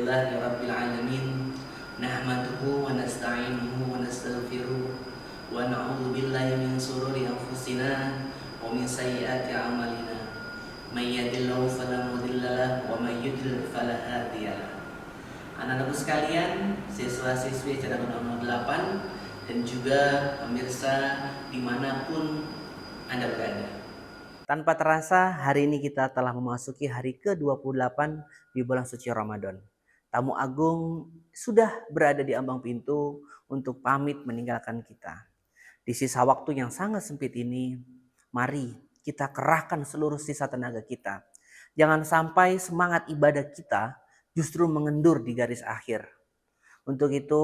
Alhamdulillahi Rabbil Alamin. Nahmaduhu wa nasta'inuhu wa nastaghfiruh wa na'udzu billahi min shururi anfusina wa min sayyiati a'malina. May yahdihillahu fala mudilla lahu wa may yudlil fala hadiya lahu. Anak-anakku sekalian, siswa-siswi cadangan nomor 8 dan juga pemirsa dimanapun Anda berada. Tanpa terasa, hari ini kita telah memasuki hari ke-28 di bulan suci Ramadan. Tamu agung sudah berada di ambang pintu untuk pamit meninggalkan kita. Di sisa waktu yang sangat sempit ini, mari kita kerahkan seluruh sisa tenaga kita. Jangan sampai semangat ibadah kita justru mengendur di garis akhir. Untuk itu,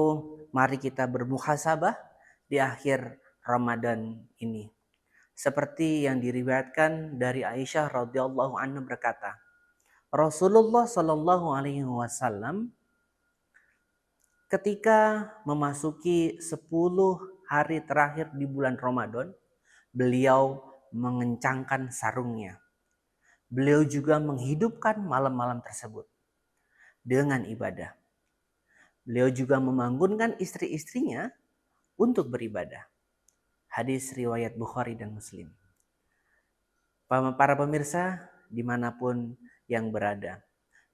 mari kita bermuhasabah di akhir Ramadan ini. Seperti yang diriwayatkan dari Aisyah radhiyallahu anha berkata, Rasulullah Shallallahu alaihi wasallam ketika memasuki 10 hari terakhir di bulan Ramadan, beliau mengencangkan sarungnya. Beliau juga menghidupkan malam-malam tersebut dengan ibadah. Beliau juga membangunkan istri-istrinya untuk beribadah. Hadis riwayat Bukhari dan Muslim. Para pemirsa dimanapun yang berada,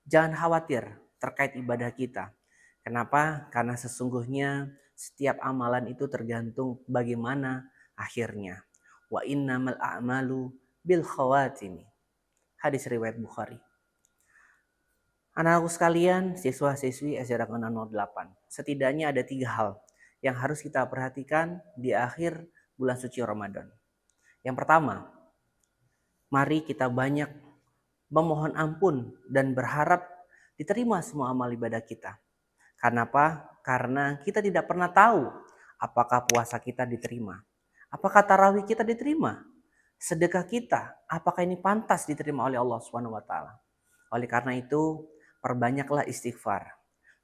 jangan khawatir terkait ibadah kita. Kenapa? Karena sesungguhnya setiap amalan itu tergantung bagaimana akhirnya. Wa innamal a'malu bil khawatimi. Hadis riwayat Bukhari. Anak-anakku sekalian, siswa-siswi SD Negeri 08. Setidaknya ada 3 hal yang harus kita perhatikan di akhir bulan suci Ramadan. Yang pertama, mari kita banyak memohon ampun dan berharap diterima semua amal ibadah kita. Karena apa? Karena kita tidak pernah tahu apakah puasa kita diterima. Apakah tarawih kita diterima? Sedekah kita, apakah ini pantas diterima oleh Allah SWT? Oleh karena itu, perbanyaklah istighfar.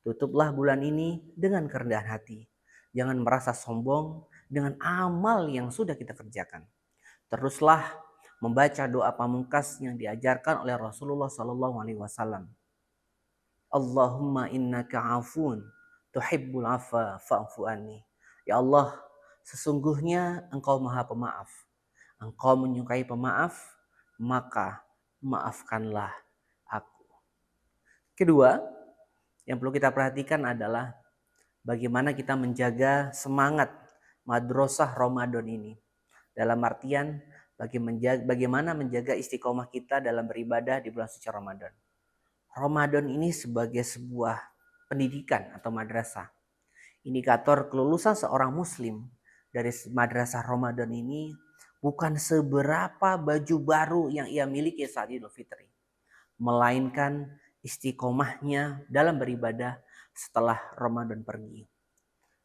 Tutuplah bulan ini dengan kerendahan hati. Jangan merasa sombong dengan amal yang sudah kita kerjakan. Teruslah membaca doa pamungkas yang diajarkan oleh Rasulullah SAW. Allahumma innaka afun tuhibbul afa fa'fu anni. Ya Allah, sesungguhnya Engkau Maha Pemaaf. Engkau menyukai pemaaf, maka maafkanlah aku. Kedua, yang perlu kita perhatikan adalah bagaimana kita menjaga semangat madrasah Ramadan ini. Dalam artian bagaimana menjaga istiqomah kita dalam beribadah di bulan suci Ramadan. Ramadan ini sebagai sebuah pendidikan atau madrasah. Indikator kelulusan seorang muslim dari madrasah Ramadan ini bukan seberapa baju baru yang ia miliki saat Idul Fitri, melainkan istiqomahnya dalam beribadah setelah Ramadan pergi.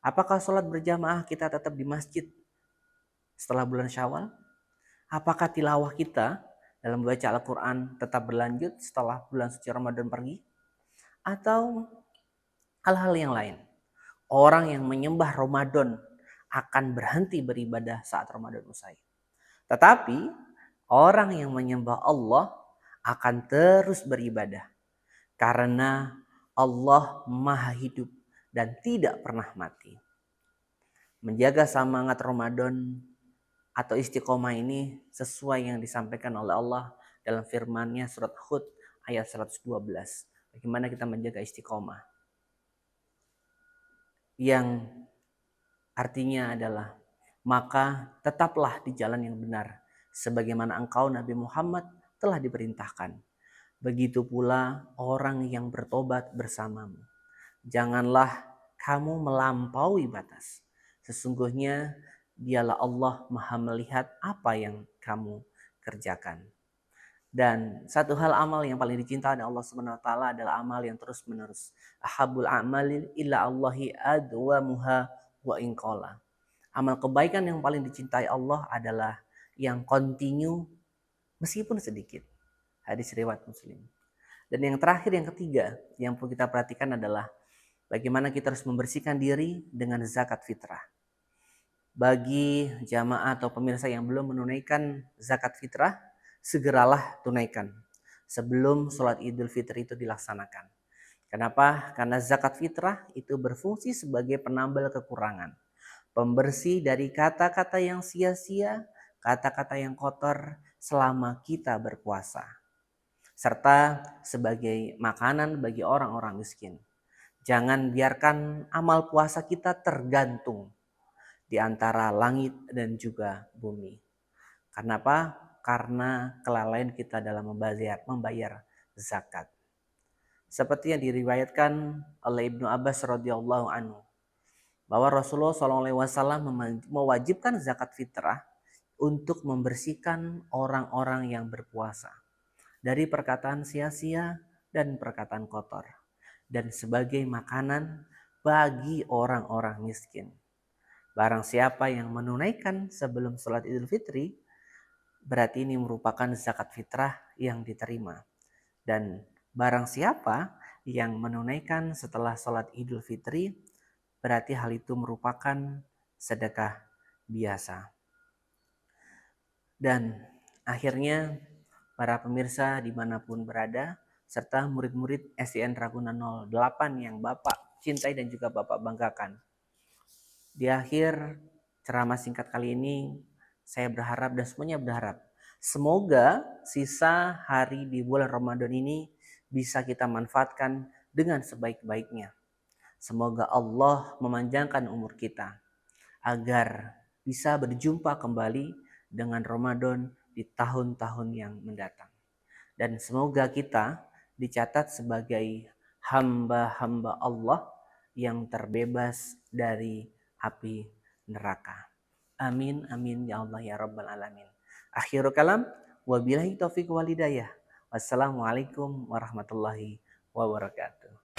Apakah sholat berjamaah kita tetap di masjid setelah bulan Syawal? Apakah tilawah kita dalam membaca Al-Quran tetap berlanjut setelah bulan suci Ramadan pergi? Atau hal-hal yang lain? Orang yang menyembah Ramadan akan berhenti beribadah saat Ramadan usai. Tetapi orang yang menyembah Allah akan terus beribadah. Karena Allah Maha Hidup dan tidak pernah mati. Menjaga semangat Ramadan atau istiqomah ini sesuai yang disampaikan oleh Allah dalam firman-Nya surat Hud ayat 112. Bagaimana kita menjaga istiqomah? Yang artinya adalah, maka tetaplah di jalan yang benar sebagaimana engkau Nabi Muhammad telah diperintahkan. Begitu pula orang yang bertobat bersamamu. Janganlah kamu melampaui batas. Sesungguhnya dialah Allah Maha melihat apa yang kamu kerjakan. Dan satu hal amal yang paling dicintai oleh Allah SWT adalah amal yang terus menerus. Ahabul a'mali illa Allahi adwamuha wa inqala. Amal kebaikan yang paling dicintai Allah adalah yang continue meskipun sedikit. Hadis riwayat Muslim. Dan yang terakhir, yang ketiga yang perlu kita perhatikan adalah bagaimana kita harus membersihkan diri dengan zakat fitrah. Bagi jamaah atau pemirsa yang belum menunaikan zakat fitrah, segeralah tunaikan sebelum sholat Idul Fitri itu dilaksanakan. Kenapa? Karena zakat fitrah itu berfungsi sebagai penambal kekurangan, pembersih dari kata-kata yang sia-sia, kata-kata yang kotor selama kita berpuasa, serta sebagai makanan bagi orang-orang miskin. Jangan biarkan amal puasa kita tergantung di antara langit dan juga bumi. Kenapa? Karena kelalaian kita dalam membayar zakat. Seperti yang diriwayatkan oleh Ibnu Abbas radhiyallahu anhu, bahwa Rasulullah SAW mewajibkan zakat fitrah untuk membersihkan orang-orang yang berpuasa dari perkataan sia-sia dan perkataan kotor, dan sebagai makanan bagi orang-orang miskin. Barang siapa yang menunaikan sebelum sholat Idul Fitri, berarti ini merupakan zakat fitrah yang diterima. Dan barang siapa yang menunaikan setelah sholat Idul Fitri, berarti hal itu merupakan sedekah biasa. Dan akhirnya para pemirsa dimanapun berada, serta murid-murid SDN Ragunan 08 yang Bapak cintai dan juga Bapak banggakan. Di akhir ceramah singkat kali ini, saya berharap dan semuanya berharap, semoga sisa hari di bulan Ramadan ini bisa kita manfaatkan dengan sebaik-baiknya. Semoga Allah memanjangkan umur kita agar bisa berjumpa kembali dengan Ramadan di tahun-tahun yang mendatang. Dan semoga kita dicatat sebagai hamba-hamba Allah yang terbebas dari api neraka. Amin, amin ya Allah ya Rabbal Alamin. Akhirul kalam, wabillahi taufiq wal hidayah. Wassalamualaikum warahmatullahi wabarakatuh.